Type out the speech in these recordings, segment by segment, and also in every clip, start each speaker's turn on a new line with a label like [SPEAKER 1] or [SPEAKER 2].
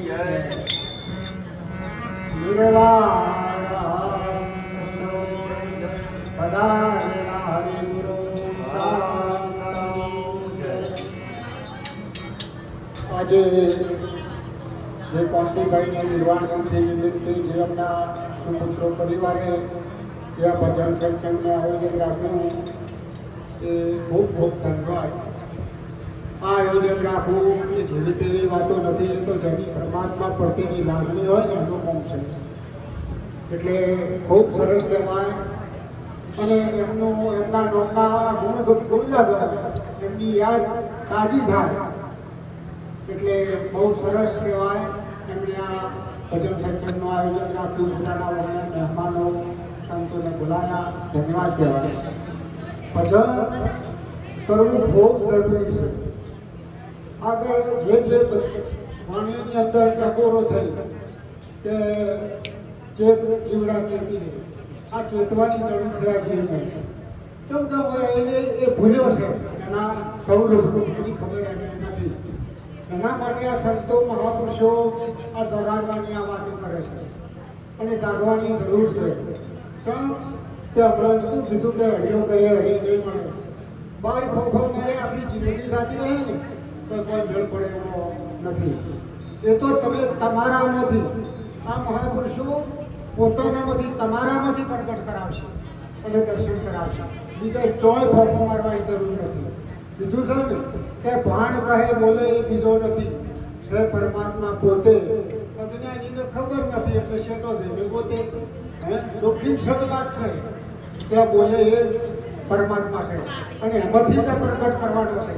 [SPEAKER 1] આજે જે કોંતીભાઈને નિર્વાણ ગમતી નિમિત્તે જે એમના સુપુત્રો પરિવારે જે ભજન સત્સંગનું આયોજન રાખ્યું એ ખૂબ ખૂબ ધન્યવાદ. આ આયોજન રાખવું એ જેવી તેવી વાતો નથી, એ તો જેની પરમાત્મા પ્રત્યેની લાગણી હોય ને એનું કામ છે. એટલે ખૂબ સરસ કહેવાય. અને એમના નોમના ગુણગાન એમની યાદ તાજી થાય એટલે બહુ સરસ કહેવાય. એમણે આ ભજન સત્સંગનું આયોજન રાખ્યું, પોતાના વગરના મહેમાનો સંતોને બોલાયા, ધન્યવાદ કહેવાય. ભજન કરવું ખૂબ જરૂરી છે. આગળ જે વાણીની અંદર ટકોરો થઈ કે ચેત જીવડા ચેતી, આ ચેતવાની જરૂર છે. આ જીવને શબ્દ હોય એને એ ભૂલ્યો છે, એના સૌ લોકોની ખબર એને નથી. એના માટે આ સંતો મહાપુરુષો આ જગાડવાની આ વાતો કરે છે અને જાગવાની જરૂર છે. કે હમણાં શું કીધું કે હરિયો કરીએ હરી નહીં મળે, બાર ફોફો મારે આપણી જિંદગી સાચી રહે ને તો કોઈ મેળ પડે એવો નથી. એ તો તમે તમારામાંથી આ મહાપુરુષો પોતાનામાંથી તમારામાંથી પ્રગટ કરાવશે અને દર્શન કરાવશે. બીજા ચોય ફોફો મારવાની જરૂર નથી. બીજું છે ને કે ભાણ કહે બોલે એ બીજો નથી, છે પરમાત્મા પોતે. અજ્ઞાનીને ખબર નથી એટલે શેટો છે પોતે ચોખ્ખી શરૂઆત છે ત્યાં બોલે એ પરમાત્મા છે અને એમાંથી જ પ્રગટ કરવાનો છે.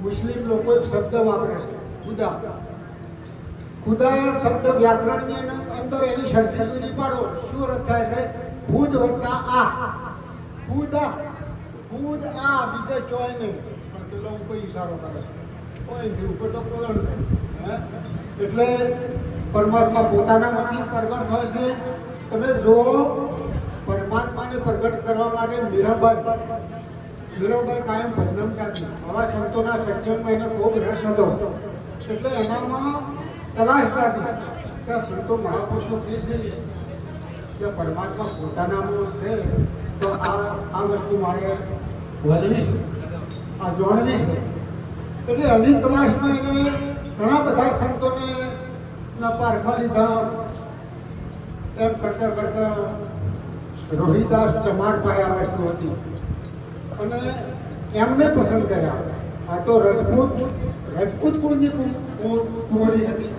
[SPEAKER 1] મુસ્લિમ લોકો એક શબ્દ વાપરે છે ખુદા. ખુદા શબ્દ વ્યાકરણની અંદર એની શબ્દની પાડો શું અર્થ થાય છે? ખુદ વત્તા આ ખુદા, ખુદ આ બીજે ચોય નહીં. પણ પેલો કોઈ ઈશારો કરે છે કોઈ ઉપર તો પોલણ છે. એટલે પરમાત્મા પોતાનામાંથી પ્રગટ હોય છે. તમે જો પરમાત્માને પ્રગટ કરવા માટે મીરાબાઈ કાયમ ભજન કરતી. આવા સંતોના સત્સંગમાં એને ખૂબ રસ હતો એટલે એનામાં તલાશ કરતી કે સંતો મહાપુરુષો કહે છે કે પરમાત્મા પોતાનામાં છે તો આ વસ્તુ મારે વધવી છે, આ જોડવી છે. એટલે અનેક તલાશમાં એને ઘણા બધા સંતોને પારખા લીધા. એમ કરતા કરતા રોહિદાસ ચમાર પાસે આ વસ્તુ હતી અને એમને પસંદ કર્યા. આ તો રજપૂત કુળની કુંવરી હતી